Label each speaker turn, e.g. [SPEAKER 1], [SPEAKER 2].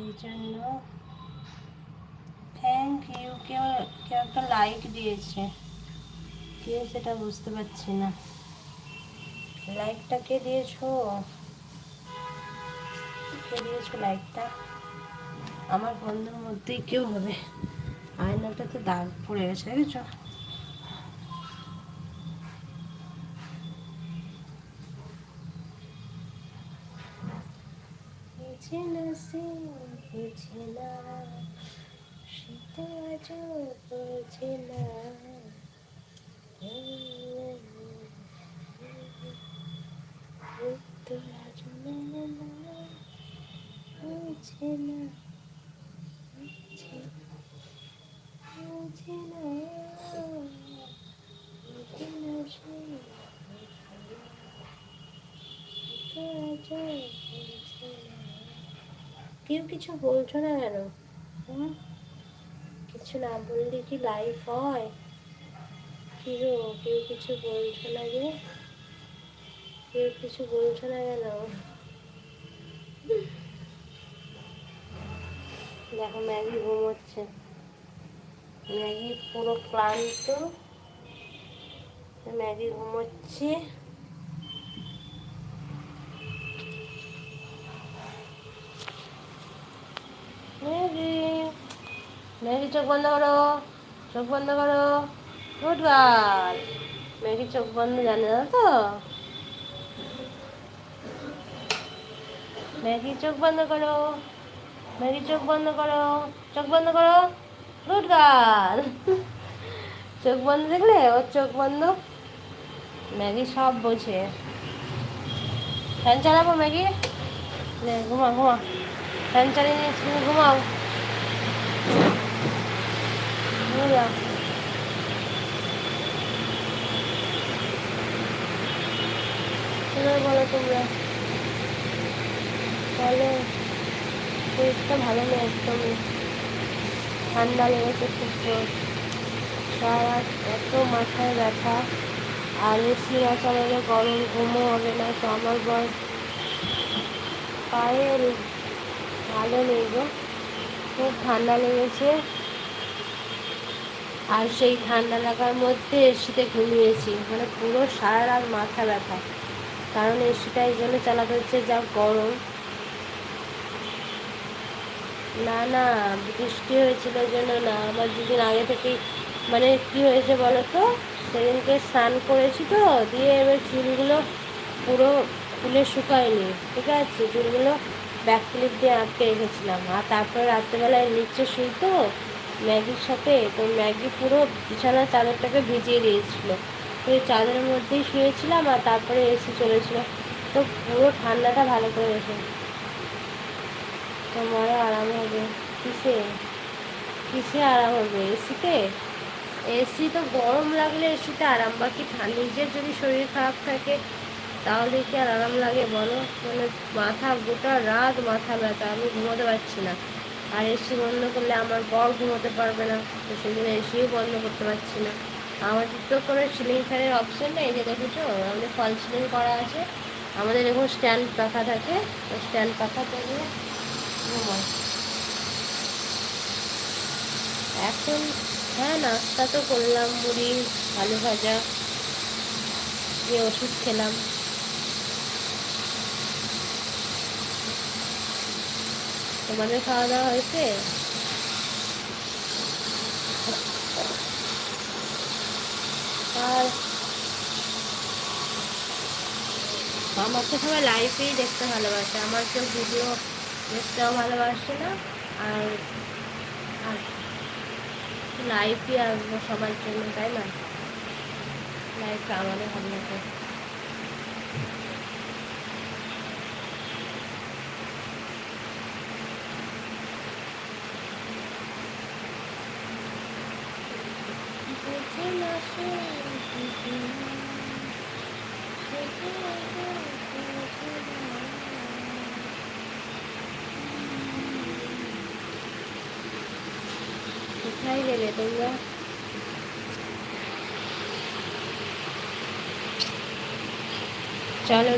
[SPEAKER 1] সেই জন্য thank you. কেউ কেউ একটা লাইক দিয়েছে, কে সেটা বুঝতে পারছি না। লাইকটা কে দিয়েছো? কে দিয়েছো লাইকটা? আমার বন্ধুর মধ্যেই কেউ হবে। আয়নাটাতে দাগ পড়ে গেছে, দেখেছো? বুঝে না সে, বুঝে না সেটা আজও বোঝে না। তো আজও মেনে না, বুঝে না, বুঝে বুঝে না, বুঝে না সে, তো আজও বোঝে না। কেউ কিছু বলছো না কেন? হুম, কিছু না বললে কি লাইফ হয়? কি গো, কেউ কিছু বলছো না যে? কেউ কিছু বলছো না কেন? দেখো ম্যাগি ঘুমোচ্ছে। ম্যাগি পুরো ক্লান্ত, ম্যাগি ঘুমোচ্ছে। ম্যাগি, ম্যাগি চোখ বন্ধ করো, চোখ বন্ধ করো। Good girl. ম্যাগি চোখ বন্ধ জানে না তো। ম্যাগি চোখ বন্ধ করো, ম্যাগি চোখ বন্ধ করো, চোখ বন্ধ করো। Good girl. চোখ বন্ধ দেখলে, ওর চোখ বন্ধ। ম্যাগি সব বোঝে। ফ্যান চালাবো ম্যাগি? নে ঘুমা ঘুমা, ফ্যান চালিয়ে নিয়ে তুমি ঘুমাও। ঘুমে যাও। এবার বলো তোমরা, বলো। শরীরটা ভালো নেই একদমই, ঠান্ডা লেগেছে খুব জোর। সারা রাত এত মাথায় ব্যথা, আর এসি না চালালে গরম ঘুমও হবে না। তো আমার বর পায়ে ভালো নেই গো, খুব ঠান্ডা লেগেছে। আর সেই ঠান্ডা লাগার মধ্যে এসিতে ঘুমিয়েছি, মানে পুরো সারা রাত মাথা ব্যথা। কারণ এসিটা এই জন্য চালাতে হচ্ছে, যা গরম। না না, বৃষ্টি হয়েছিল জন্য না, আমার দুদিন আগে থেকেই মানে কি হয়েছে বলো তো, সেদিনকে স্নান করেছি তো, দিয়ে এবার চুলগুলো পুরো খুলে শুকায়নি, ঠিক আছে? চুলগুলো ব্যাক ক্লিপ দিয়ে আটকে রেখেছিলাম। আর তারপরে রাত্রেবেলায় নিচে শুই তো ম্যাগির সাথে, তো ম্যাগি পুরো বিছানার চাদরটাকে ভিজিয়ে দিয়েছিল। তো এই চাদরের মধ্যেই শুয়েছিলাম, আর তারপরে এসি চলেছিল, তো পুরো ঠান্ডাটা ভালো করে গেছে। তোমারও আরাম হবে। কিসে? কিসে আরাম হবে? এসিতে? এসি তো গরম লাগলে এসিতে আরাম, বাকি নিজের যদি শরীর খারাপ থাকে তাহলে কি আর আরাম লাগে বলো? মানে মাথা গোটা রাত মাথা ব্যথা, আমি ঘুমোতে পারছি না। আর এসি বন্ধ করলে আমার বর ঘুমোতে পারবে না, তো সেই জন্য এসিও বন্ধ করতে পারছি না। আমাদের তো কোনো সিলিং ফ্যানের অপশন নেই, যে দেখেছো আমাদের ফল সিলিং করা আছে। আমাদের যখন স্ট্যান্ড পাখা থাকে, তো স্ট্যান্ড পাখা থেকে ঘুমায় এখন। হ্যাঁ, নাস্তা তো করলাম, মুড়ি আলু ভাজা দিয়ে ওষুধ খেলাম। তোমাদের খাওয়া দাওয়া হয়েছে? আর আমাকে সবাই লাইভেই দেখতে ভালোবাসে, আমার কেউ ভিডিও দেখতেও ভালোবাসে না। আর আর লাইভই আসবো সবার জন্য, তাই না? লাইভটা আমাদের ভালো লাগে। বুঝে না সে, বুঝে না, বুঝে না, বুঝে না। কোথায় গেলে তোমরা? চলো।